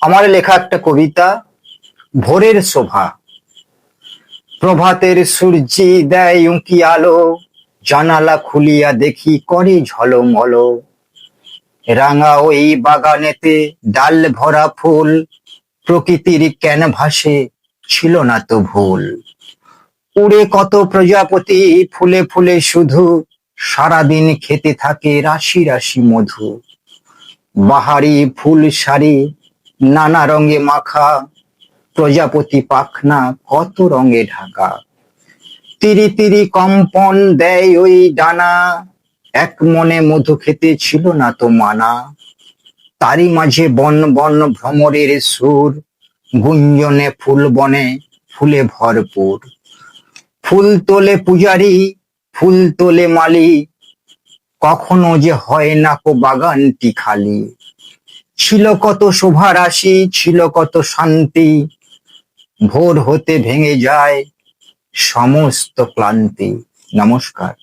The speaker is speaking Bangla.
আমার লেখা একটা কবিতা, ভোরের শোভা। প্রভাতের সূর্যি দেয় উঁকি আলো, জানালা খুলিয়া দেখি করে ঝলমল। রাঙা ওই বাগানেতে ডাল ভরা ফুল, প্রকৃতির ক্যানভাসে ছিল না তো ভুল। উড়ে কত প্রজাপতি ফুলে ফুলে শুধু, সারাদিন খেতে থাকে রাশি রাশি মধু। বাহারি ফুল সারি নানা রঙে মাখা, প্রজাপতি পাখনা কত রঙে ঢাকা। তিরি তিরি কম্পন দেয় ওই ডানা, এক মনে মধু খেতে ছিল না তো মানা। তারই মাঝে বন বন ভ্রমরের সুর, গুঞ্জনে ফুল বনে ফুলে ভরপুর। ফুল তোলে পূজারি, ফুল তোলে মালি, কখনো যে হয় না কো বাগানটি খালি। ছিল কত শোভা রাশি, ছিল কত শান্তি, ভোর হতে ভেঙে যায় সমস্ত ক্লান্তি। নমস্কার।